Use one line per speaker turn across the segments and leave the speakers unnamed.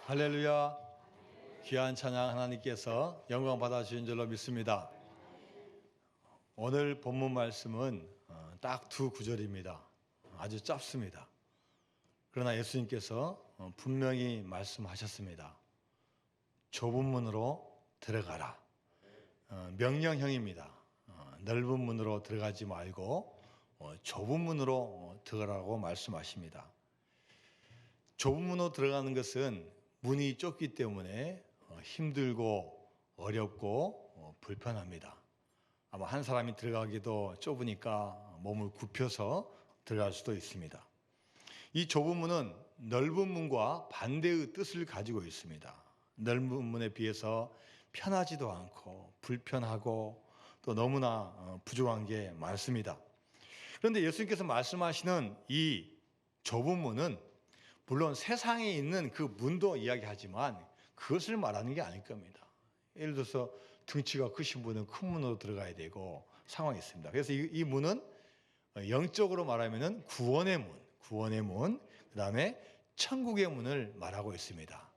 할렐루야. 귀한 찬양 하나님께서 영광 받아주신 줄로 믿습니다. 오늘 본문 말씀은 딱 두 구절입니다. 아주 짧습니다. 그러나 예수님께서 분명히 말씀하셨습니다. 좁은 문으로 들어가라. 명령형입니다. 넓은 문으로 들어가지 말고 좁은 문으로 들어가라고 말씀하십니다. 좁은 문으로 들어가는 것은 문이 좁기 때문에 힘들고 어렵고 불편합니다. 아마 한 사람이 들어가기도 좁으니까 몸을 굽혀서 들어갈 수도 있습니다. 이 좁은 문은 넓은 문과 반대의 뜻을 가지고 있습니다. 넓은 문에 비해서 편하지도 않고 불편하고 또 너무나 부족한 게 많습니다. 그런데 예수님께서 말씀하시는 이 좁은 문은 물론 세상에 있는 그 문도 이야기하지만 그것을 말하는 게 아닐 겁니다. 예를 들어서 등치가 크신 분은 큰 문으로 들어가야 되고 상황이 있습니다. 그래서 이 문은 영적으로 말하면 구원의 문, 그 다음에 천국의 문을 말하고 있습니다.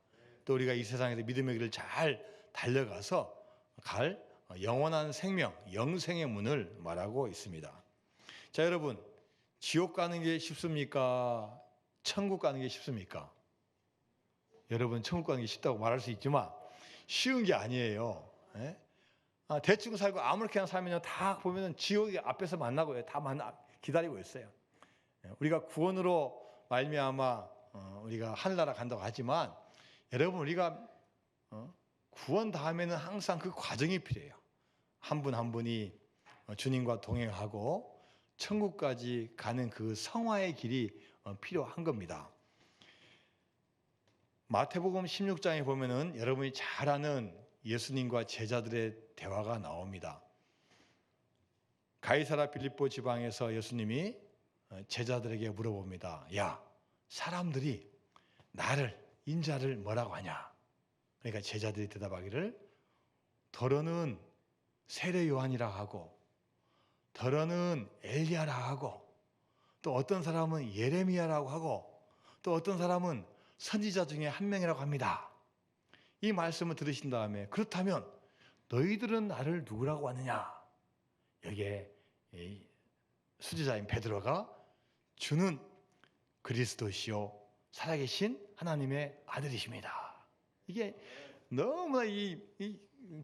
또 우리가 이 세상에서 믿음의 길을 잘 달려가서 갈 영원한 생명, 영생의 문을 말하고 있습니다. 자, 여러분, 지옥 가는 게 쉽습니까? 천국 가는 게 쉽습니까? 여러분, 천국 가는 게 쉽다고 말할 수 있지만 쉬운 게 아니에요. 대충 살고 아무렇게나 살면 다 보면 지옥이 앞에서 만나고요. 다 기다리고 있어요. 우리가 구원으로 말미암아 우리가 하늘나라 간다고 하지만 여러분, 우리가 구원 다음에는 항상 그 과정이 필요해요. 한 분 한 분이 주님과 동행하고 천국까지 가는 그 성화의 길이 필요한 겁니다. 마태복음 16장에 보면은 여러분이 잘 아는 예수님과 제자들의 대화가 나옵니다. 가이사라 빌립보 지방에서 예수님이 제자들에게 물어봅니다. 야, 사람들이 나를, 인자를 뭐라고 하냐? 그러니까 제자들이 대답하기를 더러는 세례 요한이라 하고 더러는 엘리야라 하고 또 어떤 사람은 예레미야라고 하고 또 어떤 사람은 선지자 중에 한 명이라고 합니다. 이 말씀을 들으신 다음에 그렇다면 너희들은 나를 누구라고 하느냐? 여기에 수지자인 베드로가 주는 그리스도시요 살아계신 하나님의 아들이십니다. 이게 너무나 이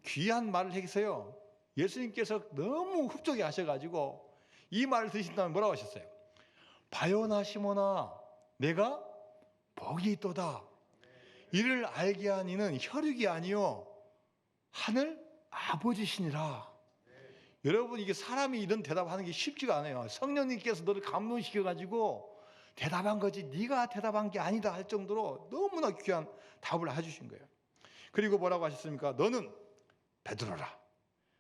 귀한 말을 해서요. 예수님께서 너무 흡족해 하셔가지고 이 말을 들으신 다음에 뭐라고 하셨어요? 바요나 시몬아, 내가 복이 있도다. 이를 알게 한 이는 혈육이 아니요 하늘 아버지시니라. 여러분, 이게 사람이 이런 대답하는 게 쉽지가 않아요. 성령님께서 너를 감동시켜가지고 대답한 거지 네가 대답한 게 아니다 할 정도로 너무나 귀한 답을 해주신 거예요. 그리고 뭐라고 하셨습니까? 너는 베드로라.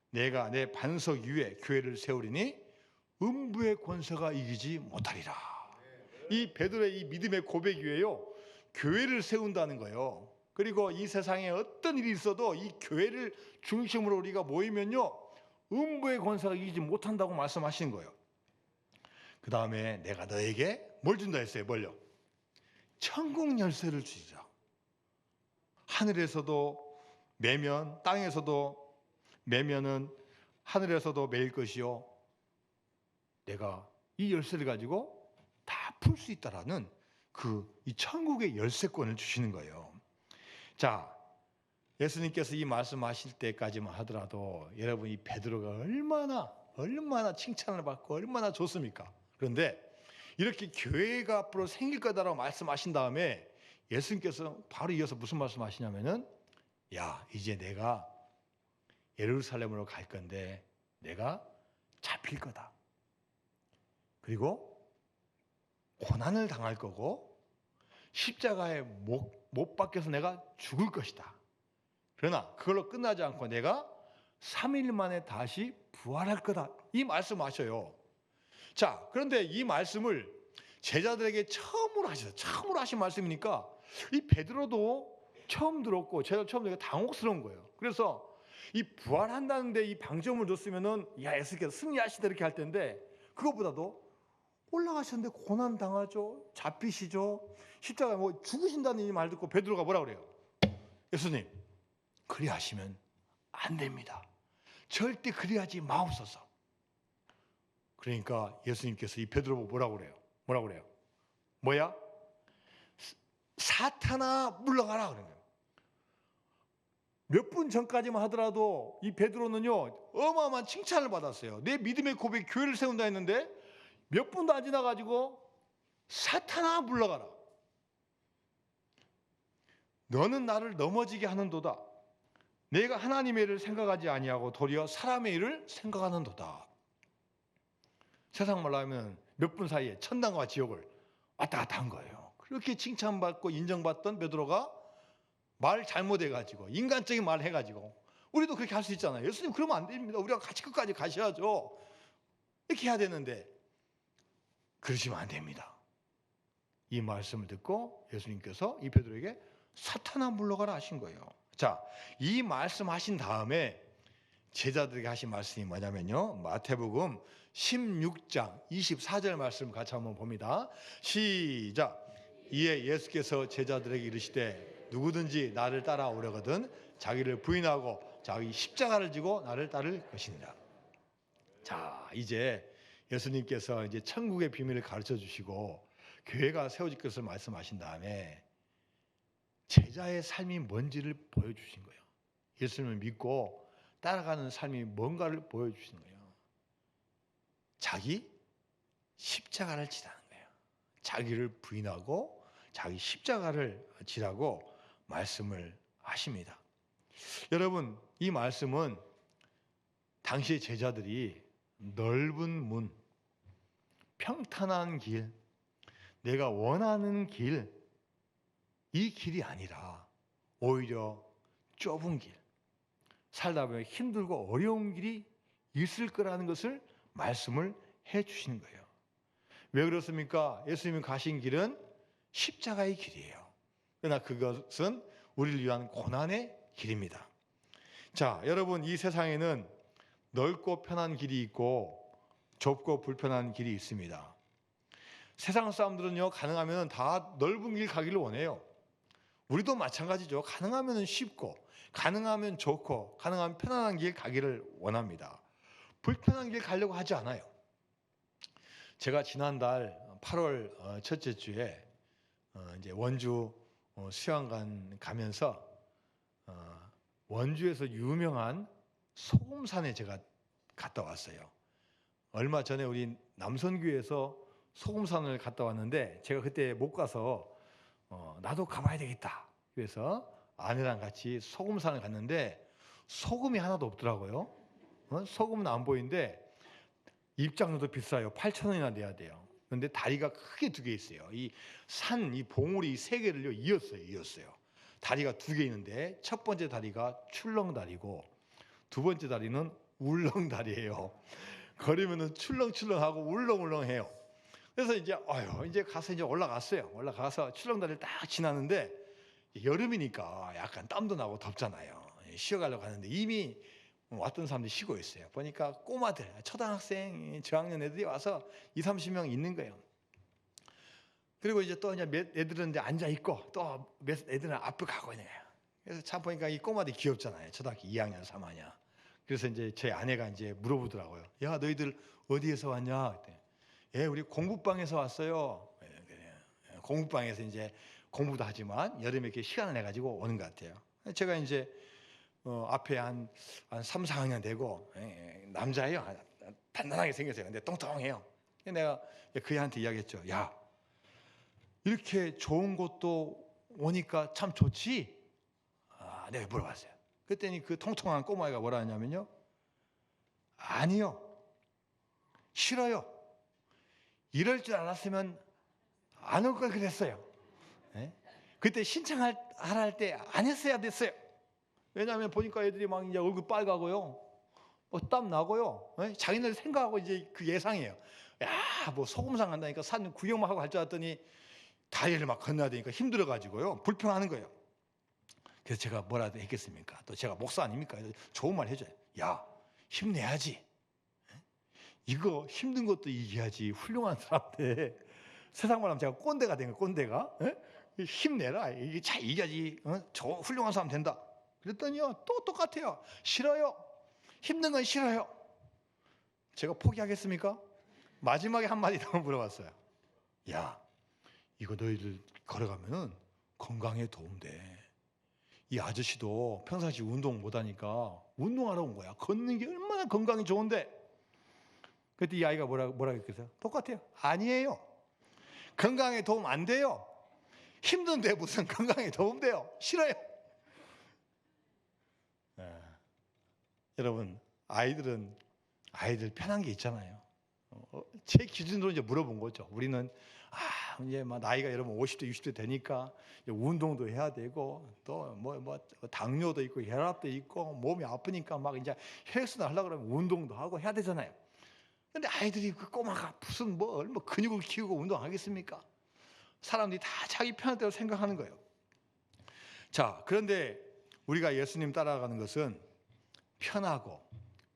내가 내 반석 위에 교회를 세우리니 음부의 권세가 이기지 못하리라. 이 베드로의 이 믿음의 고백 위에요, 교회를 세운다는 거예요. 그리고 이 세상에 어떤 일이 있어도 이 교회를 중심으로 우리가 모이면요, 음부의 권세가 이기지 못한다고 말씀하시는 거예요. 그 다음에 내가 너에게 뭘 준다 했어요? 뭘요? 천국 열쇠를 주시자. 하늘에서도 매면, 땅에서도 매면은 하늘에서도 매일 것이요, 내가 이 열쇠를 가지고 다 풀 수 있다라는 이 천국의 열쇠권을 주시는 거예요. 자, 예수님께서 이 말씀하실 때까지만 하더라도 여러분, 이 베드로가 얼마나 칭찬을 받고 얼마나 좋습니까? 그런데 이렇게 교회가 앞으로 생길 거다라고 말씀하신 다음에 예수님께서 바로 이어서 무슨 말씀하시냐면은, 야, 이제 내가 예루살렘으로 갈 건데 내가 잡힐 거다. 그리고 고난을 당할 거고 십자가에 못 박혀서 내가 죽을 것이다. 그러나 그걸로 끝나지 않고 내가 3일 만에 다시 부활할 거다. 이 말씀하셔요. 자, 그런데 이 말씀을 제자들에게 처음으로 하셔요. 처음으로 하신 말씀이니까 이 베드로도 처음 들었고 제가 처음 들으니까 당혹스러운 거예요. 그래서 이 부활한다는데 이 방점을 뒀으면은 야, 예수님께서 승리하시다 이렇게 할 텐데 그것보다도 올라가셨는데 고난 당하죠. 잡히시죠. 십자가 뭐 죽으신다는 이 말 듣고 베드로가 뭐라 그래요? 예수님, 그리하시면 안 됩니다. 절대 그리하지 마옵소서. 그러니까 예수님께서 이 베드로 보고 뭐라고 그래요? 뭐라고 그래요? 뭐야? 사탄아 물러가라 그러는 거예요. 몇 분 전까지만 하더라도 이 베드로는요 어마어마한 칭찬을 받았어요. 내 믿음의 고백 교회를 세운다 했는데 몇 분도 안 지나가지고 사탄아 물러가라. 너는 나를 넘어지게 하는도다. 내가 하나님의 일을 생각하지 아니하고 도리어 사람의 일을 생각하는도다. 세상 말로 하면 몇 분 사이에 천당과 지옥을 왔다 갔다 한 거예요. 그렇게 칭찬받고 인정받던 베드로가 말 잘못해가지고 인간적인 말 해가지고 우리도 그렇게 할 수 있잖아요. 예수님 그러면 안 됩니다. 우리가 같이 끝까지 가셔야죠. 이렇게 해야 되는데 그러시면 안 됩니다. 이 말씀을 듣고 예수님께서 이 베드로에게 사탄아 물러가라 하신 거예요. 자, 이 말씀하신 다음에 제자들에게 하신 말씀이 뭐냐면요, 마태복음 16장 24절 말씀 같이 한번 봅니다. 시작. 이에 예수께서 제자들에게 이르시되 누구든지 나를 따라오려거든 자기를 부인하고 자기 십자가를 지고 나를 따를 것이니라. 자, 이제 예수님께서 이제 천국의 비밀을 가르쳐 주시고 교회가 세워질 것을 말씀하신 다음에 제자의 삶이 뭔지를 보여주신 거예요. 예수님을 믿고 따라가는 삶이 뭔가를 보여주신 거예요. 자기 십자가를 지라는 거예요. 자기를 부인하고 자기 십자가를 지라고 말씀을 하십니다. 여러분, 이 말씀은 당시의 제자들이 넓은 문, 평탄한 길, 내가 원하는 길, 이 길이 아니라 오히려 좁은 길, 살다 보면 힘들고 어려운 길이 있을 거라는 것을 말씀을 해 주시는 거예요. 왜 그렇습니까? 예수님이 가신 길은 십자가의 길이에요. 그러나 그것은 우리를 위한 고난의 길입니다. 자, 여러분, 이 세상에는 넓고 편한 길이 있고 좁고 불편한 길이 있습니다. 세상 사람들은요, 가능하면 다 넓은 길 가기를 원해요. 우리도 마찬가지죠. 가능하면 쉽고 가능하면 좋고 가능하면 편안한 길 가기를 원합니다. 불편한 길 가려고 하지 않아요. 제가 지난달 8월 첫째 주에 이제 원주 수양관 가면서 원주에서 유명한 소금산에 제가 갔다 왔어요. 얼마 전에 우리 남선교회에서 소금산을 갔다 왔는데 제가 그때 못 가서 나도 가봐야 되겠다. 그래서 아내랑 같이 소금산을 갔는데 소금이 하나도 없더라고요. 소금은 안 보이는데 입장료도 비싸요. 8,000원이나 내야 돼요. 그런데 다리가 크게 두 개 있어요. 이 봉우리 세 개를요 이었어요. 다리가 두 개 있는데 첫 번째 다리가 출렁다리고 두 번째 다리는 울렁다리예요. 걸으면은 출렁출렁하고 울렁울렁해요. 그래서 이제 가서 이제 올라갔어요. 올라가서 출렁다리를 딱 지나는데 여름이니까 약간 땀도 나고 덥잖아요. 쉬어가려고 하는데 이미 왔던 사람들이 쉬고 있어요. 보니까 꼬마들, 초등학생, 저학년 애들이 와서 20-30명 있는 거예요. 그리고 이제 또 이제 몇 애들은 이제 앉아 있고 또 몇 애들은 앞으로 가고 있는 거예요. 그래서 참 보니까 이 꼬마들이 귀엽잖아요. 초등학교 2학년, 3학년. 그래서 이제 제 아내가 이제 물어보더라고요. 야, 너희들 어디에서 왔냐? 그때. 예, 우리 공부방에서 왔어요. 공부방에서 이제 공부도 하지만 여름에 이렇게 시간을 내 가지고 오는 것 같아요. 제가 이제 앞에 한 3, 4학년 되고 남자예요. 단단하게 생겼어요. 근데 똥똥해요. 내가 그애한테 이야기했죠. 야, 이렇게 좋은 곳도 오니까 참 좋지? 내가 물어봤어요. 그랬더니 그 통통한 꼬마애가 뭐라 하냐면요. 아니요. 싫어요. 이럴 줄 알았으면 안 올 걸 그랬어요. 그때 신청하라 할 때 안 했어야 됐어요. 왜냐하면 보니까 애들이 막 이제 얼굴 빨가고요. 땀 나고요. 자기네들 생각하고 이제 그 예상이에요. 야, 뭐 소금산 간다니까 산 구경만 하고 갈 줄 알았더니 다리를 막 건너야 되니까 힘들어가지고요. 불편하는 거예요. 그래서 제가 뭐라도 했겠습니까? 또 제가 목사 아닙니까? 좋은 말 해줘요. 야, 힘내야지. 이거 힘든 것도 이겨야지 훌륭한 사람인데 세상 말하면 제가 꼰대가 된 거예요. 꼰대가. 예? 힘내라. 이게 잘 이겨야지. 저 훌륭한 사람 된다. 그랬더니요 또 똑같아요. 싫어요. 힘든 건 싫어요. 제가 포기하겠습니까? 마지막에 한마디 더 물어봤어요. 야, 이거 너희들 걸어가면은 건강에 도움돼. 이 아저씨도 평상시 운동 못하니까 운동하러 온 거야. 걷는 게 얼마나 건강에 좋은데. 그때 이 아이가 뭐라 했겠어요? 똑같아요. 아니에요. 건강에 도움 안 돼요. 힘든데 무슨 건강에 도움 돼요? 싫어요. 예. 여러분, 아이들 편한 게 있잖아요. 제 기준으로 이제 물어본 거죠. 우리는 이제 막 나이가 여러분 50대, 60대 되니까 운동도 해야 되고 또 뭐 당뇨도 있고 혈압도 있고 몸이 아프니까 막 이제 헬스도 하려고 그러면 운동도 하고 해야 되잖아요. 근데 아이들이 그 꼬마가 무슨 뭐 근육을 키우고 운동하겠습니까? 사람들이 다 자기 편할 대로 생각하는 거예요. 자, 그런데 우리가 예수님 따라가는 것은 편하고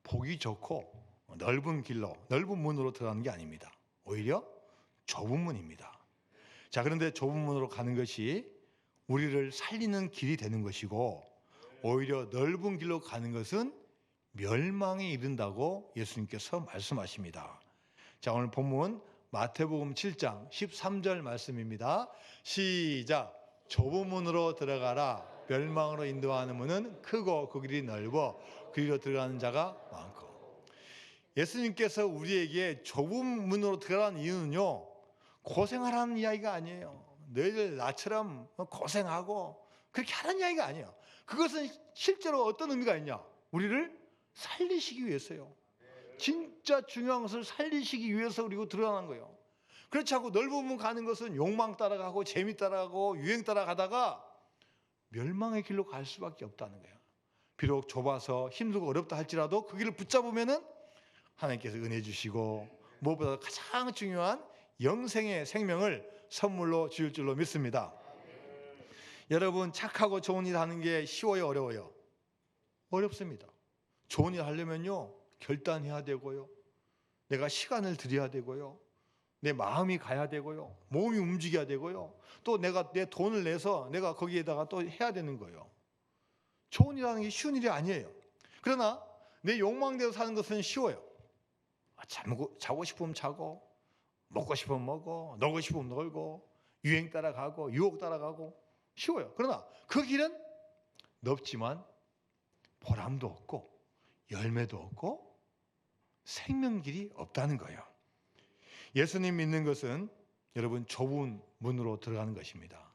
보기 좋고 넓은 길로, 넓은 문으로 들어가는 게 아닙니다. 오히려 좁은 문입니다. 자, 그런데 좁은 문으로 가는 것이 우리를 살리는 길이 되는 것이고 오히려 넓은 길로 가는 것은 멸망에 이른다고 예수님께서 말씀하십니다. 자, 오늘 본문 마태복음 7장 13절 말씀입니다. 시작. 좁은 문으로 들어가라. 멸망으로 인도하는 문은 크고 그 길이 넓어 그리로 들어가는 자가 많고. 예수님께서 우리에게 좁은 문으로 들어가는 이유는요, 고생하라는 이야기가 아니에요. 너희들 나처럼 고생하고 그렇게 하라는 이야기가 아니에요. 그것은 실제로 어떤 의미가 있냐? 우리를 살리시기 위해서요. 진짜 중요한 것을 살리시기 위해서 그리고 들어가는 거예요. 그렇지 않고 넓은 문 가는 것은 욕망 따라가고 재미 따라가고 유행 따라가다가 멸망의 길로 갈 수밖에 없다는 거예요. 비록 좁아서 힘들고 어렵다 할지라도 그 길을 붙잡으면은 하나님께서 은혜 주시고 무엇보다 가장 중요한 영생의 생명을 선물로 주실 줄로 믿습니다. 여러분, 착하고 좋은 일 하는 게 쉬워요, 어려워요? 어렵습니다. 좋은 일 하려면요 결단해야 되고요, 내가 시간을 들여야 되고요, 내 마음이 가야 되고요, 몸이 움직여야 되고요, 또 내가 내 돈을 내서 내가 거기에다가 또 해야 되는 거예요. 좋은 일하는 게 쉬운 일이 아니에요. 그러나 내 욕망대로 사는 것은 쉬워요. 자고 싶으면 자고, 먹고 싶으면 먹고, 놀고 싶으면 놀고, 유행 따라가고, 유혹 따라가고, 쉬워요. 그러나 그 길은 넓지만 보람도 없고 열매도 없고 생명길이 없다는 거예요. 예수님 믿는 것은 여러분 좁은 문으로 들어가는 것입니다.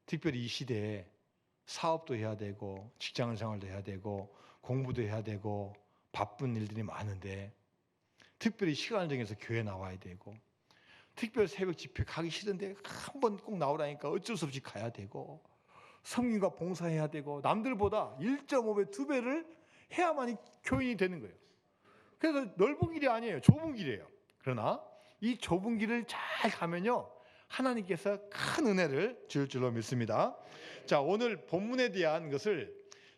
특별히 이 시대에 사업도 해야 되고 직장 생활도 해야 되고 공부도 해야 되고 바쁜 일들이 많은데 특별히 시간을 정해서 교회 나와야 되고 특별 새벽 집회 가기 싫은데 한 번 꼭 나오라니까 어쩔 수 없이 가야 되고 성인과 봉사해야 되고 남들보다 1.5배, 2배를 해야만이 교인이 되는 거예요. 그래서 넓은 길이 아니에요. 좁은 길이에요. 그러나 이 좁은 길을 잘 가면요 하나님께서 큰 은혜를 줄 줄로 믿습니다. 자, 오늘 본문에 대한 것을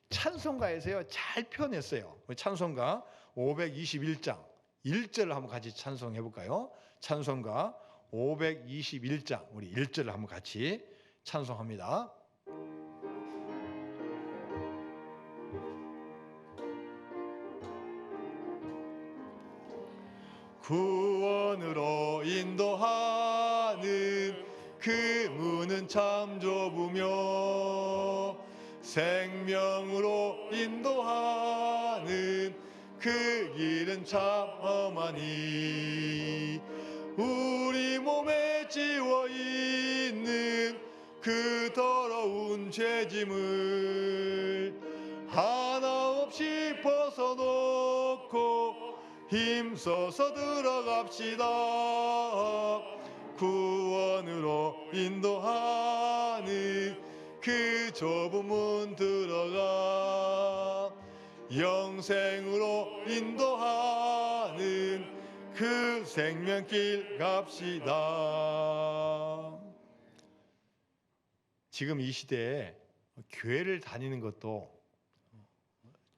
찬송가에서요 잘 표현했어요. 찬송가 521장 1절을 한번 같이 찬송해 볼까요? 찬송가 521장 우리 1절을 한번 같이 찬송합니다. 구원으로 인도하는 그 문은 참 좁으며 생명으로 인도하는 그 길은 참 험하니 우리 몸에 지워 있는 그 더러운 죄짐을 하나 없이 벗어놓고 힘써서 들어갑시다. 구원으로 인도하는 그 좁은 문 들어가 영생으로 인도하는 그 생명길 갑시다. 지금 이 시대에 교회를 다니는 것도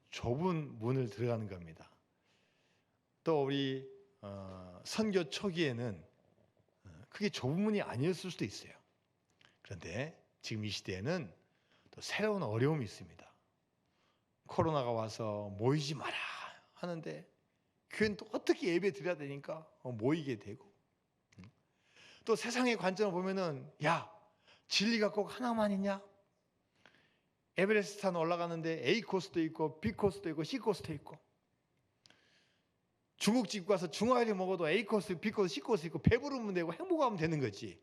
좁은 문을 들어가는 겁니다. 또 우리 선교 초기에는 그게 좁은 문이 아니었을 수도 있어요. 그런데 지금 이 시대에는 또 새로운 어려움이 있습니다. 코로나가 와서 모이지 마라 하는데 교회는 또 어떻게 예배 드려야 되니까 모이게 되고, 또 세상의 관점을 보면은 야, 진리가 꼭 하나만이냐? 에베레스트 산 올라가는데 A 코스도 있고 B 코스도 있고 C 코스도 있고, 중국집 가서 중화요리 먹어도 A 코스, B 코스, C 코스 있고 배부르면 되고 행복하면 되는 거지.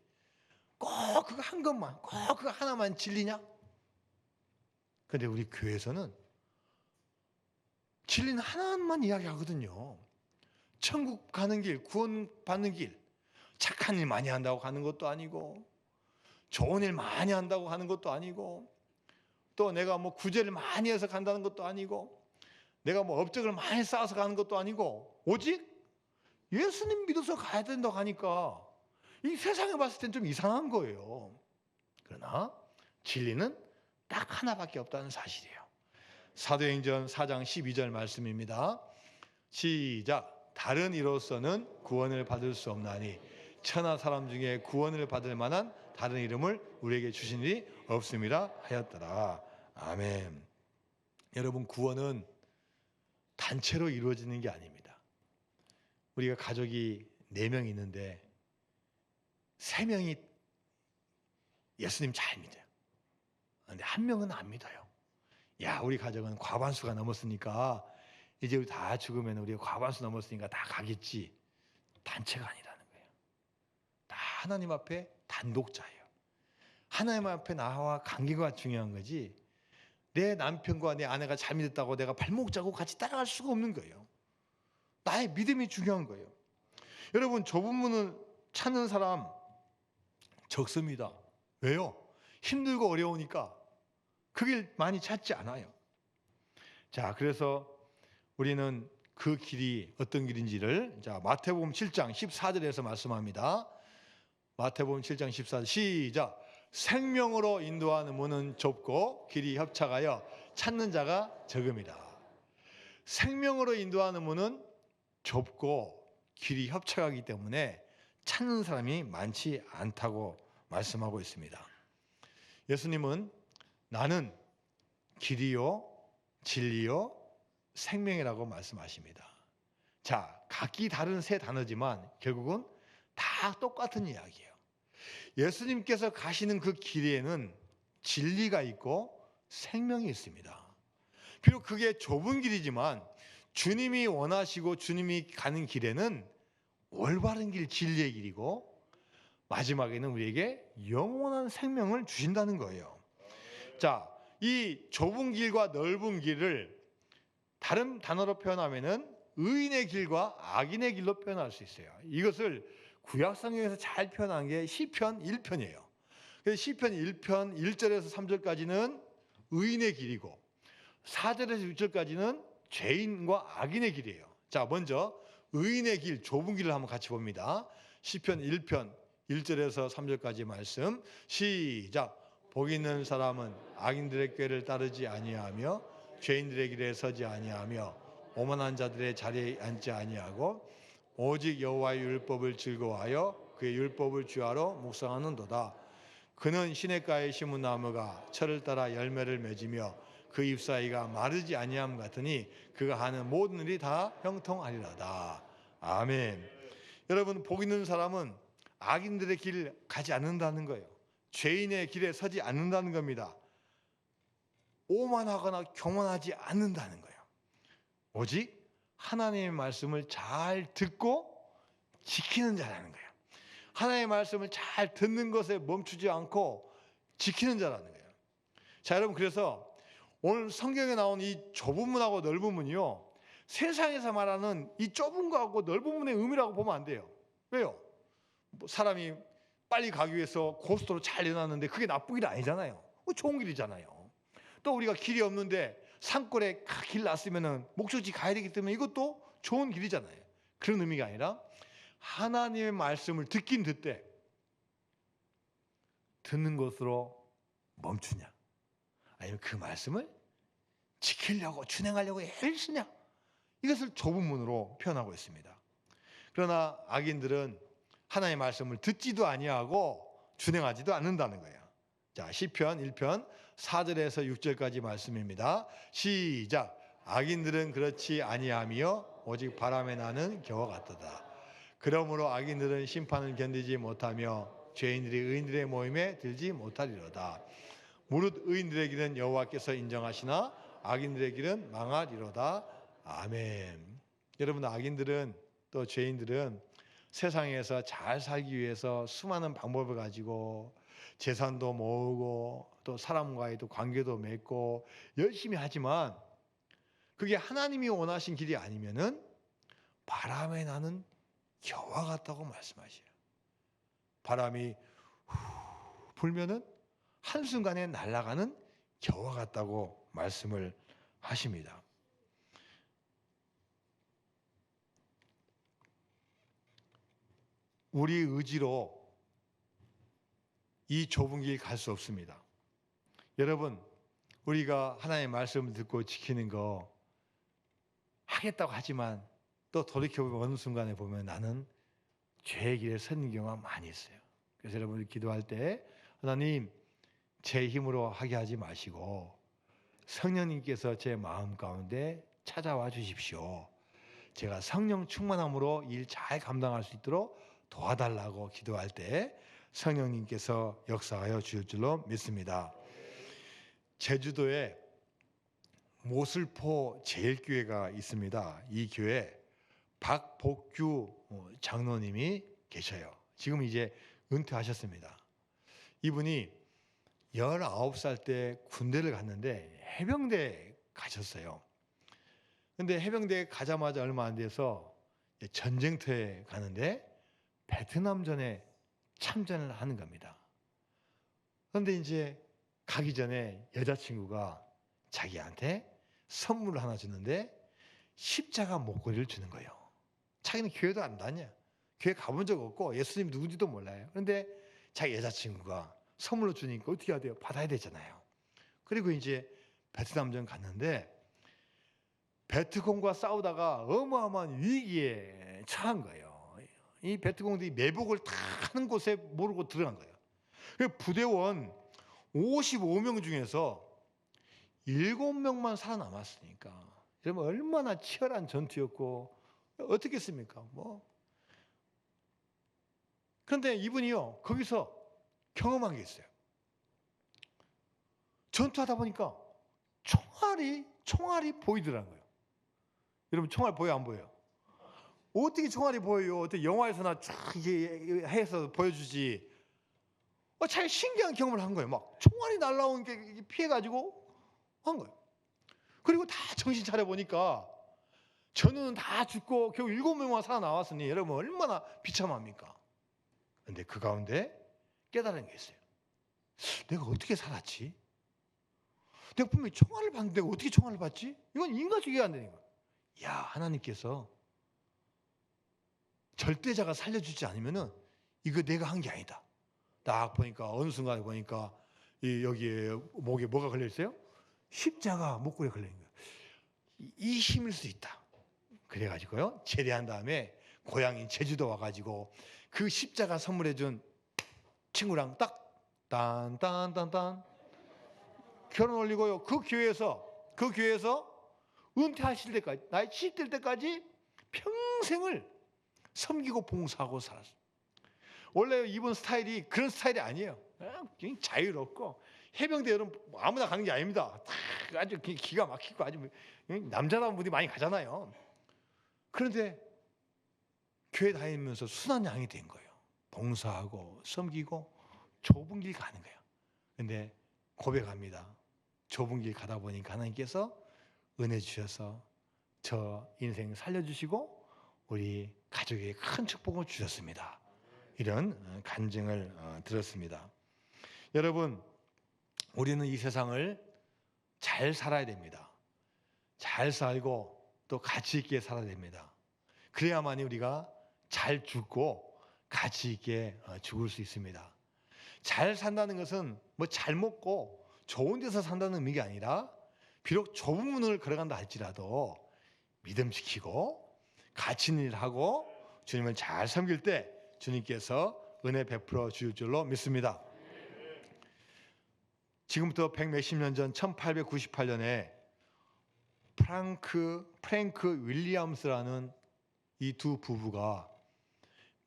꼭 그거 한 것만, 꼭 그거 하나만 진리냐? 근데 우리 교회에서는 진리는 하나만 이야기하거든요. 천국 가는 길, 구원 받는 길, 착한 일 많이 한다고 가는 것도 아니고, 좋은 일 많이 한다고 가는 것도 아니고, 또 내가 뭐 구제를 많이 해서 간다는 것도 아니고, 내가 뭐 업적을 많이 쌓아서 가는 것도 아니고, 오직 예수님 믿어서 가야 된다고 하니까 이 세상에 봤을 땐 좀 이상한 거예요. 그러나 진리는 딱 하나밖에 없다는 사실이에요. 사도행전 4장 12절 말씀입니다. 시작. 다른 이로서는 구원을 받을 수 없나니 천하 사람 중에 구원을 받을 만한 다른 이름을 우리에게 주신 일이 없음이라 하였더라. 아멘. 여러분, 구원은 단체로 이루어지는 게 아닙니다. 우리가 가족이 4명 있는데 3명이 예수님 잘 믿어요. 그런데 1명은 안 믿어요. 야, 우리 가족은 과반수가 넘었으니까 이제 우리 다 죽으면 우리 과반수 넘었으니까 다 가겠지. 단체가 아니라는 거예요. 다 하나님 앞에 단독자예요. 하나님 앞에 나와 관계가 중요한 거지, 내 남편과 내 아내가 잘 믿었다고 내가 발목 잡고 같이 따라갈 수가 없는 거예요. 나의 믿음이 중요한 거예요. 여러분, 좁은 문을 찾는 사람 적습니다. 왜요? 힘들고 어려우니까 그 길 많이 찾지 않아요. 자, 그래서 우리는 그 길이 어떤 길인지를 마태복음 7장 14절에서 말씀합니다. 마태복음 7장 14절 시작. 생명으로 인도하는 문은 좁고 길이 협착하여 찾는 자가 적음이라. 생명으로 인도하는 문은 좁고 길이 협착하기 때문에 찾는 사람이 많지 않다고 말씀하고 있습니다. 예수님은 나는 길이요 진리요 생명이라고 말씀하십니다. 자, 각기 다른 세 단어지만 결국은 다 똑같은 이야기예요. 예수님께서 가시는 그 길에는 진리가 있고 생명이 있습니다. 비록 그게 좁은 길이지만 주님이 원하시고 주님이 가는 길에는 올바른 길, 진리의 길이고 마지막에는 우리에게 영원한 생명을 주신다는 거예요. 자, 이 좁은 길과 넓은 길을 다른 단어로 표현하면은 의인의 길과 악인의 길로 표현할 수 있어요. 이것을 구약성경에서 잘 표현한 게 시편 1편이에요. 그래서 시편 1편 1절에서 3절까지는 의인의 길이고 4절에서 6절까지는 죄인과 악인의 길이에요. 자, 먼저 의인의 길, 좁은 길을 한번 같이 봅니다. 시편 1편 1절에서 3절까지 말씀 시작. 복 있는 사람은 악인들의 꾀를 따르지 아니하며 죄인들의 길에 서지 아니하며 오만한 자들의 자리에 앉지 아니하고 오직 여호와의 율법을 즐거워하여 그의 율법을 주하러 묵상하는도다. 그는 시냇가에 심은 나무가 철을 따라 열매를 맺으며 그 잎사이가 마르지 아니함 같으니 그가 하는 모든 일이 다 형통하리라다. 아멘. 여러분, 복 있는 사람은 악인들의 길을 가지 않는다는 거예요. 죄인의 길에 서지 않는다는 겁니다. 오만하거나 교만하지 않는다는 거예요. 오직 하나님의 말씀을 잘 듣고 지키는 자라는 거예요. 하나님의 말씀을 잘 듣는 것에 멈추지 않고 지키는 자라는 거예요. 자, 여러분, 그래서 오늘 성경에 나온 이 좁은 문하고 넓은 문이요, 세상에서 말하는 이 좁은 거하고 넓은 문의 의미라고 보면 안 돼요. 왜요? 사람이 빨리 가기 위해서 고속도로 잘 내놨는데 그게 나쁜 길이 아니잖아요. 좋은 길이잖아요. 또 우리가 길이 없는데 산골에 길 났으면 목적지 가야 되기 때문에 이것도 좋은 길이잖아요. 그런 의미가 아니라 하나님의 말씀을 듣긴 듣되 듣는 것으로 멈추냐, 아니면 그 말씀을 지키려고 준행하려고 애를 쓰냐, 이것을 좁은 문으로 표현하고 있습니다. 그러나 악인들은 하나님의 말씀을 듣지도 아니하고 준행하지도 않는다는 거예요. 자, 시편 1편 4절에서 6절까지 말씀입니다. 시작. 악인들은 그렇지 아니하며 오직 바람에 나는 겨와 같도다. 그러므로 악인들은 심판을 견디지 못하며 죄인들이 의인들의 모임에 들지 못하리로다. 무릇 의인들의 길은 여호와께서 인정하시나 악인들의 길은 망하리로다. 아멘. 여러분, 악인들은 또 죄인들은 세상에서 잘 살기 위해서 수많은 방법을 가지고 재산도 모으고 또 사람과의도 관계도 맺고 열심히 하지만 그게 하나님이 원하신 길이 아니면은 바람에 나는 겨와 같다고 말씀하셔요. 바람이 후 불면은 한순간에 날아가는 겨와 같다고 말씀을 하십니다. 우리 의지로 이 좁은 길 갈 수 없습니다. 여러분, 우리가 하나님의 말씀을 듣고 지키는 거 하겠다고 하지만 또 돌이켜보면 어느 순간에 보면 나는 죄의 길에 서는 경우가 많이 있어요. 그래서 여러분 기도할 때 하나님, 제 힘으로 하게 하지 마시고 성령님께서 제 마음 가운데 찾아와 주십시오. 제가 성령 충만함으로 일 잘 감당할 수 있도록 도와달라고 기도할 때 성령님께서 역사하여 주실 줄로 믿습니다. 제주도에 모슬포 제일교회가 있습니다. 이 교회 박복규 장로님이 계셔요. 지금 이제 은퇴하셨습니다. 이분이 19살 때 군대를 갔는데 해병대 가셨어요. 근데 해병대 가자마자 얼마 안 돼서 전쟁터에 가는데 베트남전에 참전을 하는 겁니다. 그런데 이제 가기 전에 여자친구가 자기한테 선물을 하나 주는데 십자가 목걸이를 주는 거예요. 자기는 교회도 안 다녀. 교회 가본 적 없고 예수님 누군지도 몰라요. 그런데 자기 여자친구가 선물로 주니까 어떻게 해야 돼요? 받아야 되잖아요. 그리고 이제 베트남전 갔는데 베트콩과 싸우다가 어마어마한 위기에 처한 거예요. 이 베트콩들이 매복을 다 하는 곳에 모르고 들어간 거예요. 부대원 55명 중에서 7명만 살아남았으니까 여러분 얼마나 치열한 전투였고 어떻게 했습니까? 그런데 이분이요 거기서 경험한 게 있어요. 전투하다 보니까 총알이 보이더라는 거예요. 여러분 총알 보여 안 보여요? 어떻게 총알이 보여요? 어떻게 영화에서나 쫙 이게 해서 보여주지? 참 신기한 경험을 한 거예요. 막 총알이 날라오는 게 피해가지고 한 거예요. 그리고 다 정신 차려 보니까 전우는 다 죽고 결국 7명만 살아나왔으니 여러분 얼마나 비참합니까? 그런데 그 가운데 깨달은 게 있어요. 내가 어떻게 살았지? 내가 분명히 총알을 봤는데 어떻게 총알을 봤지? 이건 인간적이 안 되는 거야. 야, 하나님께서 절대자가 살려주지 않으면은 이거 내가 한 게 아니다. 딱 보니까 어느 순간에 보니까 여기에 목에 뭐가 걸려 있어요? 십자가 목걸이에 걸려 있는 거예요. 이 힘일 수 있다. 그래가지고요 제대한 다음에 고향인 제주도 와가지고 그 십자가 선물해준 친구랑 딱 딴딴딴딴 결혼 올리고요. 그 교회에서 은퇴하실 때까지 나이 70대 때까지 평생을 섬기고 봉사하고 살았어요. 원래 이분 스타일이 그런 스타일이 아니에요. 그냥 자유롭고 해병대 여러분 아무나 가는 게 아닙니다. 아주 기가 막히고 아주 남자다운 분이 많이 가잖아요. 그런데 교회 다니면서 순한 양이 된 거예요. 봉사하고 섬기고 좁은 길 가는 거예요. 그런데 고백합니다. 좁은 길 가다 보니까 하나님께서 은혜 주셔서 저 인생 살려주시고 우리 가족에게 큰 축복을 주셨습니다. 이런 간증을 들었습니다. 여러분, 우리는 이 세상을 잘 살아야 됩니다. 잘 살고 또 가치 있게 살아야 됩니다. 그래야만이 우리가 잘 죽고 가치 있게 죽을 수 있습니다. 잘 산다는 것은 뭐 잘 먹고 좋은 데서 산다는 의미가 아니라 비록 좁은 문을 걸어간다 할지라도 믿음 지키고 가치 있는 일 하고 주님을 잘 섬길 때 주님께서 은혜 베풀어 주실 줄로 믿습니다. 지금부터 100몇십 년 전 1898년에 프랭크 윌리엄스라는 이 두 부부가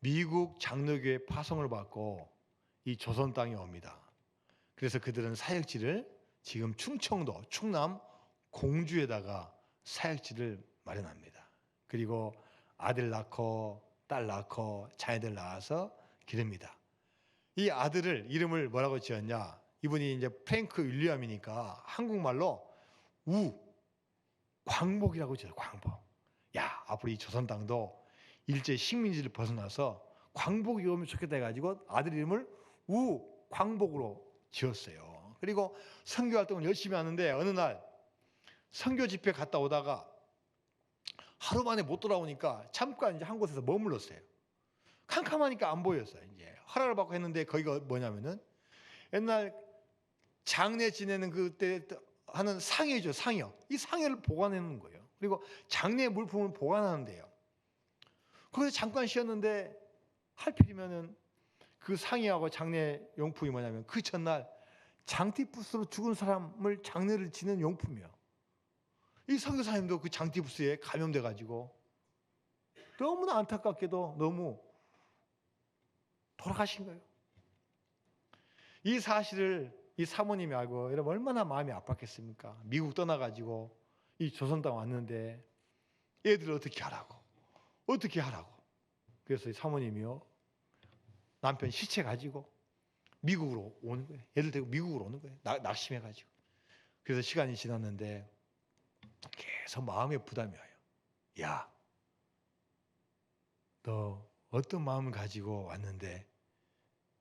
미국 장로교회 파송을 받고 이 조선 땅에 옵니다. 그래서 그들은 사역지를 지금 충청도 충남 공주에다가 사역지를 마련합니다. 그리고 아들 낳고 딸 낳고 자녀들 낳아서 기릅니다. 이 아들을 이름을 뭐라고 지었냐? 이분이 이제 프랭크 윌리엄이니까 한국말로 광복이라고 지어요. 광복. 야, 앞으로 이 조선 땅도 일제 식민지를 벗어나서 광복이 오면 좋겠다 해가지고 아들 이름을 광복으로 지었어요. 그리고 선교 활동을 열심히 하는데 어느 날 선교 집회 갔다 오다가 하루 만에 못 돌아오니까 잠깐 이제 한 곳에서 머물렀어요. 캄캄하니까 안 보였어요. 이제 허락을 받고 했는데 거기가 뭐냐면은 옛날 장례 지내는 그때 하는 상여죠, 상여. 이 상여를 보관하는 거예요. 그리고 장례 물품을 보관하는데요. 거기서 잠깐 쉬었는데 하필이면은 그 상여하고 장례 용품이 뭐냐면 그 전날 장티푸스로 죽은 사람을 장례를 지는 용품이요. 이 선교사님도 그 장티푸스에 감염돼 가지고 너무나 안타깝게도 너무 돌아가신 거예요. 이 사실을 이 사모님이 알고 여러분 얼마나 마음이 아팠겠습니까? 미국 떠나가지고 이 조선 땅 왔는데 애들 어떻게 하라고? 그래서 이 사모님이요 남편 시체 가지고 미국으로 오는 거예요. 애들 데리고 미국으로 오는 거예요. 낙심해가지고. 그래서 시간이 지났는데 계속 마음에 부담이 와요. 야, 너 어떤 마음을 가지고 왔는데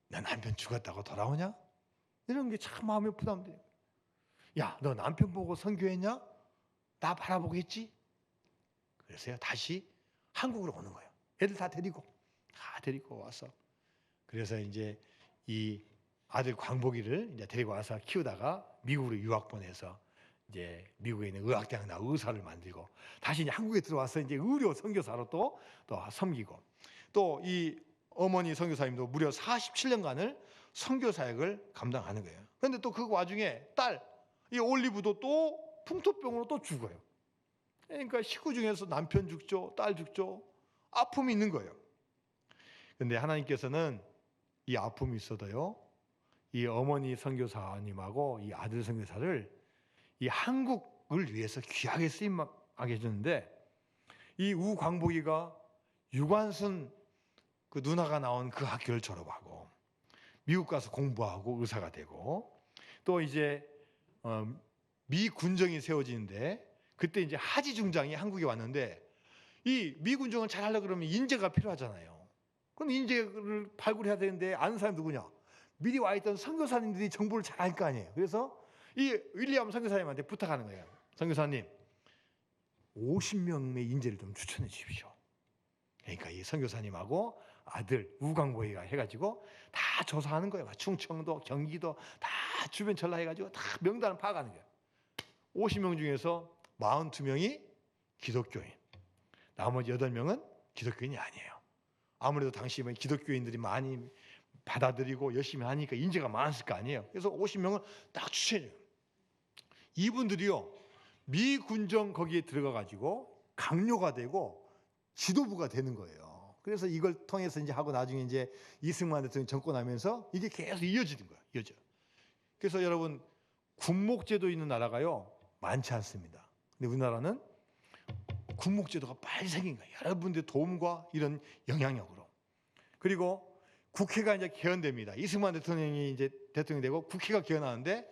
너 남편 죽었다고 돌아오냐? 이런 게 참 마음에 부담돼요. 야, 너 남편 보고 선교했냐? 나 바라보고 했지? 그래서요 다시 한국으로 오는 거예요. 애들 다 데리고 와서 그래서 이제 이 아들 광복이를 이제 데리고 와서 키우다가 미국으로 유학 보내서 이제 미국에 있는 의학대학 나 의사를 만들고 다시 이제 한국에 들어와서 이제 의료 선교사로 또 섬기고 또 이 어머니 선교사님도 무려 47년간을 선교 사역을 감당하는 거예요. 그런데 또 그 와중에 딸 이 올리브도 또 풍토병으로 또 죽어요. 그러니까 식구 중에서 남편 죽죠, 딸 죽죠, 아픔이 있는 거예요. 그런데 하나님께서는 이 아픔이 있어도요, 이 어머니 선교사님하고 이 아들 선교사를 이 한국을 위해서 귀하게 쓰임하게 해주는데 이 우광복이가 유관순 그 누나가 나온 그 학교를 졸업하고 미국 가서 공부하고 의사가 되고 또 이제 미 군정이 세워지는데 그때 이제 하지 중장이 한국에 왔는데 이 미 군정을 잘 하려고 그러면 인재가 필요하잖아요. 그럼 인재를 발굴해야 되는데 아는 사람이 누구냐? 미리 와 있던 선교사님들이 정보를 잘 알 거 아니에요. 그래서 이 윌리엄 선교사님한테 부탁하는 거예요. 선교사님, 50명의 인재를 좀 추천해 주십시오. 그러니까 이 선교사님하고 아들 우광보이가 해가지고 다 조사하는 거예요. 충청도, 경기도 다 주변 전화해가지고 다 명단을 파악하는 거예요. 50명 중에서 42명이 기독교인, 나머지 8명은 기독교인이 아니에요. 아무래도 당시 기독교인들이 많이 받아들이고 열심히 하니까 인재가 많았을 거 아니에요. 그래서 50명을 딱 추천해요. 이분들이요 미 군정 거기에 들어가가지고 강요가 되고 지도부가 되는 거예요. 그래서 이걸 통해서 이제 하고 나중에 이제 이승만 대통령이 정권하면서 이게 계속 이어지는 거예요. 그래서 여러분 군목제도 있는 나라가요 많지 않습니다. 근데 우리나라는 군목제도가 빨리 생긴 거예요. 여러분들의 도움과 이런 영향력으로. 그리고 국회가 이제 개헌됩니다. 이승만 대통령이 이제 대통령이 되고 국회가 개헌하는데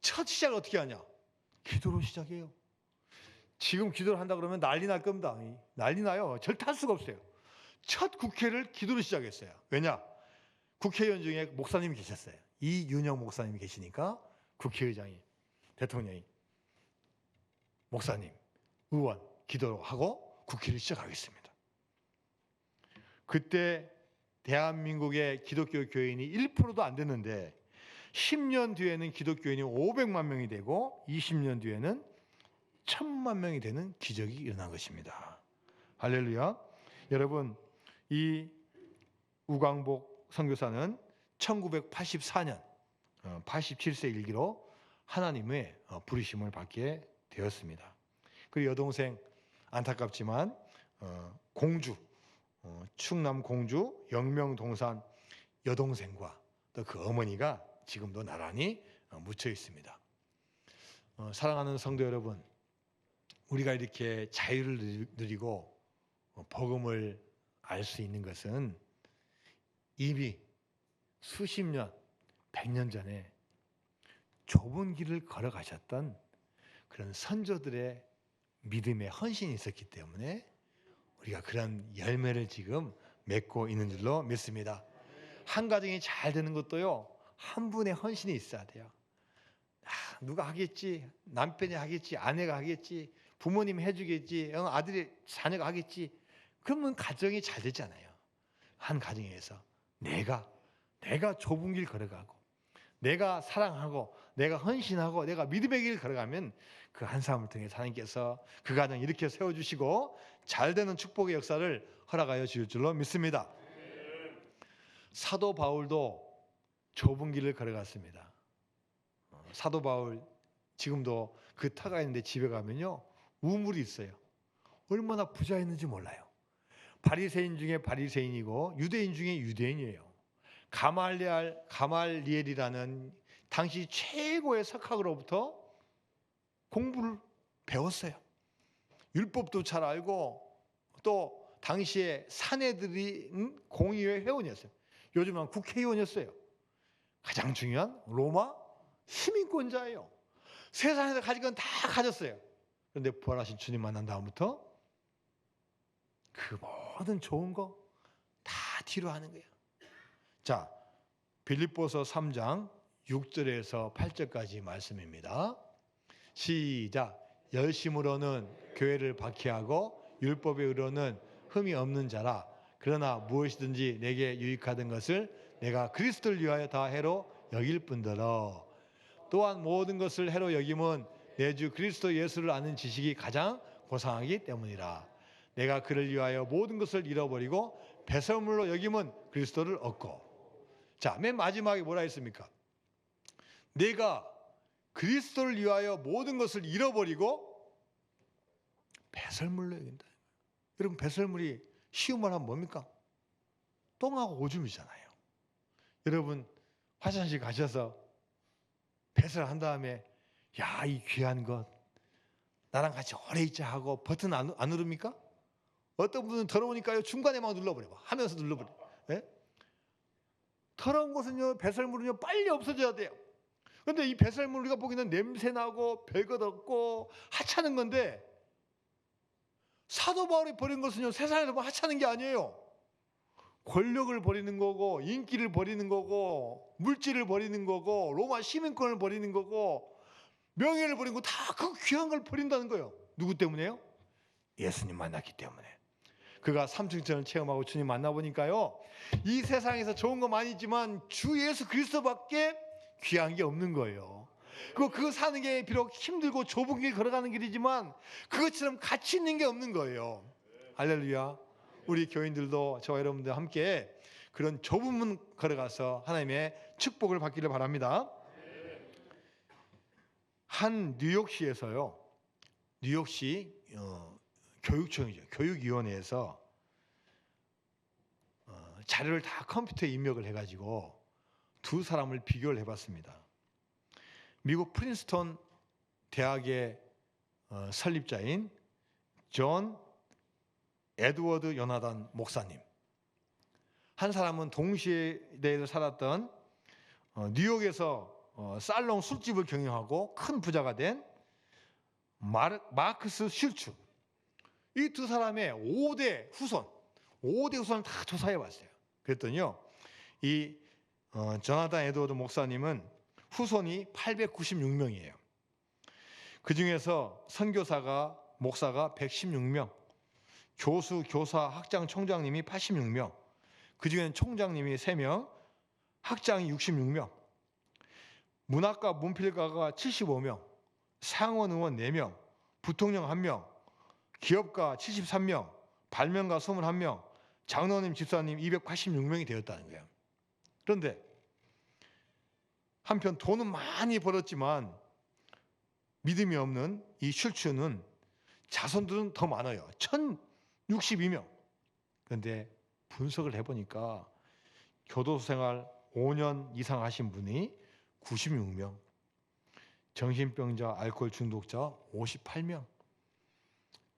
첫 시작을 어떻게 하냐? 기도로 시작해요. 지금 기도를 한다 그러면 난리 날 겁니다. 난리 나요. 절대 할 수가 없어요. 첫 국회를 기도로 시작했어요. 왜냐? 국회의원 중에 목사님이 계셨어요. 이윤영 목사님이 계시니까 국회의장이 대통령이 목사님, 의원 기도로 하고 국회를 시작하겠습니다. 그때 대한민국의 기독교 교인이 1%도 안 됐는데 10년 뒤에는 기독교인이 500만 명이 되고 20년 뒤에는 1000만 명이 되는 기적이 일어난 것입니다. 할렐루야. 여러분 이 우광복 선교사는 1984년 87세 일기로 하나님의 부르심을 받게 되었습니다. 그리고 여동생 안타깝지만 공주 충남 공주 영명동산 여동생과 또 그 어머니가 지금도 나란히 묻혀 있습니다. 사랑하는 성도 여러분, 우리가 이렇게 자유를 누리고 복음을 알 수 있는 것은 이미 수십 년, 100년 전에 좁은 길을 걸어가셨던 그런 선조들의 믿음의 헌신이 있었기 때문에 우리가 그런 열매를 지금 맺고 있는 줄로 믿습니다. 한 가정이 잘 되는 것도요, 한 분의 헌신이 있어야 돼요. 누가 하겠지, 남편이 하겠지, 아내가 하겠지, 부모님이 해주겠지, 아들이 자녀가 하겠지. 그러면 가정이 잘 되잖아요. 한 가정에서 내가 좁은 길 걸어가고, 내가 사랑하고, 내가 헌신하고, 내가 믿음의 길 걸어가면 그 한 사람을 통해 하나님께서 그 가정 이렇게 세워주시고 잘 되는 축복의 역사를 허락하여 주실 줄로 믿습니다. 사도 바울도 좁은 길을 걸어갔습니다. 사도 바울 지금도 그 터가 있는데 집에 가면요, 우물이 있어요. 얼마나 부자였는지 몰라요. 바리새인 중에 바리새인이고 유대인 중에 유대인이에요. 가말리엘이라는 당시 최고의 석학으로부터 공부를 배웠어요. 율법도 잘 알고, 또 당시에 사내들이 공의회 회원이었어요. 요즘은 국회의원이었어요. 가장 중요한 로마 시민권자예요. 세상에서 가진 건 다 가졌어요. 그런데 부활하신 주님 만난 다음부터 그 모든 좋은 거 다 뒤로 하는 거예요. 자, 빌립보서 3장 6절에서 8절까지 말씀입니다. 시작. 열심으로는 교회를 박해하고 율법의 의로는 흠이 없는 자라. 그러나 무엇이든지 내게 유익하던 것을 내가 그리스도를 위하여 다 해로 여길 뿐더러 또한 모든 것을 해로 여김은 내 주 그리스도 예수를 아는 지식이 가장 고상하기 때문이라. 내가 그를 위하여 모든 것을 잃어버리고 배설물로 여김은 그리스도를 얻고. 자, 맨 마지막에 뭐라 했습니까? 내가 그리스도를 위하여 모든 것을 잃어버리고 배설물로 여긴다. 여러분, 배설물이 쉬운 말 하면 뭡니까? 똥하고 오줌이잖아요. 여러분, 화장실 가셔서 배설한 다음에 야, 이 귀한 것 나랑 같이 오래 있자 하고 버튼 안 누릅니까? 어떤 분은 더러우니까요, 중간에 막 눌러버려. 하면서 눌러버려. 네? 더러운 것은요, 배설물은요, 빨리 없어져야 돼요. 그런데 이 배설물 우리가 보기에는 냄새나고 별것 없고 하찮은 건데, 사도 바울이 버린 것은요, 세상에서 뭐 하찮은 게 아니에요. 권력을 버리는 거고, 인기를 버리는 거고, 물질을 버리는 거고, 로마 시민권을 버리는 거고, 명예를 버리는 거, 다 그 귀한 걸 버린다는 거예요. 누구 때문에요? 예수님 만났기 때문에. 그가 삼층천을 체험하고 주님 만나보니까요, 이 세상에서 좋은 거 많이 있지만 주 예수 그리스도밖에 귀한 게 없는 거예요. 그리고 그거 사는 게 비록 힘들고 좁은 길 걸어가는 길이지만 그것처럼 가치 있는 게 없는 거예요. 할렐루야. 우리 교인들도 저와 여러분들 함께 그런 좁은 문 걸어가서 하나님의 축복을 받기를 바랍니다. 한 뉴욕시에서요, 뉴욕시 교육청이죠, 교육위원회에서 자료를 다 컴퓨터에 입력을 해가지고 두 사람을 비교를 해봤습니다. 미국 프린스턴 대학의 설립자인 존 에드워드 요나단 목사님, 한 사람은 동시대에 살았던 뉴욕에서 살롱 술집을 경영하고 큰 부자가 된 마크스 슐츠. 이 두 사람의 5대 후손을 다 조사해 봤어요. 그랬더니요, 이 조나단 에드워드 목사님은 후손이 896명이에요. 그 중에서 선교사가, 목사가 116명, 교수, 교사, 학장, 총장님이 86명, 그 중에는 총장님이 3명, 학장이 66명, 문학과 문필가가 75명, 상원 의원 4명, 부통령 1명, 기업가 73명, 발명가 21명, 장로님, 집사님 286명이 되었다는 거예요. 그런데 한편 돈은 많이 벌었지만 믿음이 없는 이 슐츠는 자손들은 더 많아요. 1062명. 그런데 분석을 해보니까 교도소 생활 5년 이상 하신 분이 96명, 정신병자, 알코올 중독자 58명,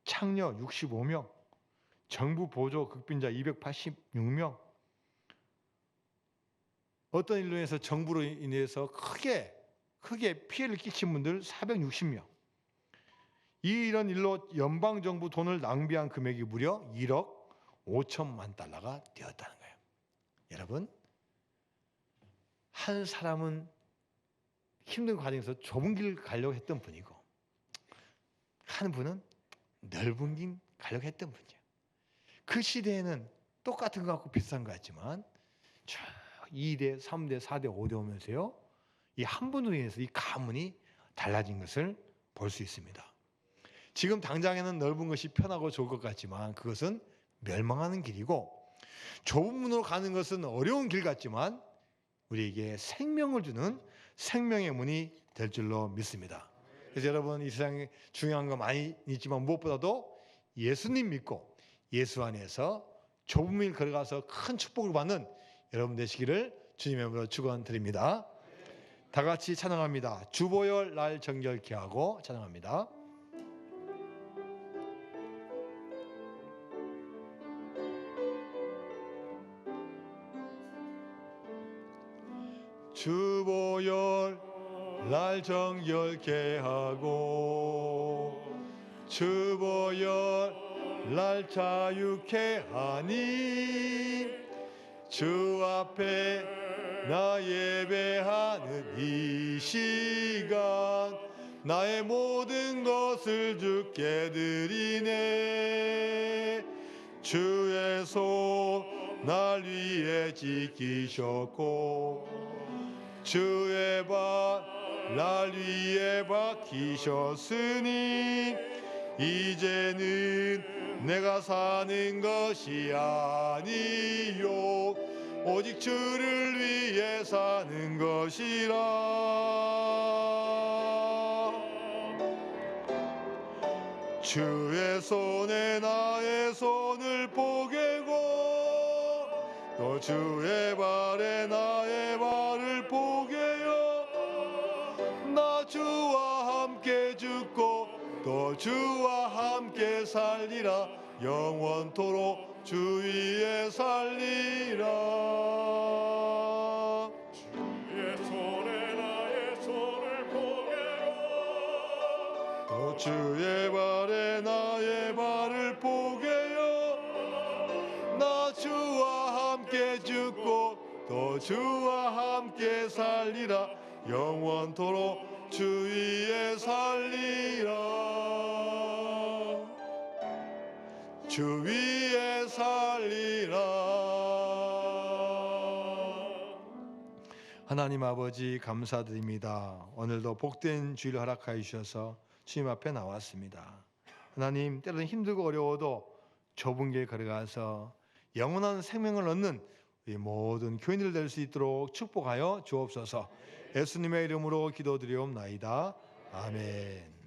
창녀 65명, 정부 보조 극빈자 286명, 어떤 일로 인해서 정부로 인해서 크게 피해를 끼친 분들 460명. 이런 일로 연방정부 돈을 낭비한 금액이 무려 1억 5천만 달러가 되었다는 거예요. 여러분, 한 사람은 힘든 과정에서 좁은 길을 가려고 했던 분이고, 한 분은 넓은 길 가려고 했던 분이에요. 그 시대에는 똑같은 것 같고 비슷한 것 같지만 쭉 2대, 3대, 4대, 5대 오면서요, 이 한 분으로 인해서 이 가문이 달라진 것을 볼 수 있습니다. 지금 당장에는 넓은 것이 편하고 좋을 것 같지만 그것은 멸망하는 길이고, 좁은 문으로 가는 것은 어려운 길 같지만 우리에게 생명을 주는 생명의 문이 될 줄로 믿습니다. 그래서 여러분, 이 세상에 중요한 거 많이 있지만 무엇보다도 예수님 믿고 예수 안에서 좁은 길 걸어가서 큰 축복을 받는 여러분 되시기를 주님의 이름으로 축원드립니다. 다 같이 찬양합니다. 주보혈 날 정결케 하고 찬양합니다. 주보혈 날 정결케 하고 주보혈 날 자유케 하니 주 앞에 나 예배하는 이 시간 나의 모든 것을 주께 드리네. 주의 손 날 위에 지키셨고 주의 발 날 위에 박히셨으니 이제는 내가 사는 것이 아니요 오직 주를 위해 사는 것이라. 주의 손에 나의 손을 포개고 또 주의 발에 나의 발을 포개요. 나 주와 함께 죽고 또 주와 함께 살리라. 영원토록 주 위에 살리라. 주의 손에 나의 손을 포개요 또 주의 발에 나의 발을 포개요. 나 주와 함께 죽고 또 주와 함께 살리라. 영원토록 주 위에 살리라. 주 위에 살리라. 하나님 아버지 감사드립니다. 오늘도 복된 주일을 허락하여 주셔서 주님 앞에 나왔습니다. 하나님, 때로는 힘들고 어려워도 좁은 길 걸어가서 영원한 생명을 얻는 우리 모든 교인들 될 수 있도록 축복하여 주옵소서. 예수님의 이름으로 기도드리옵나이다. 아멘.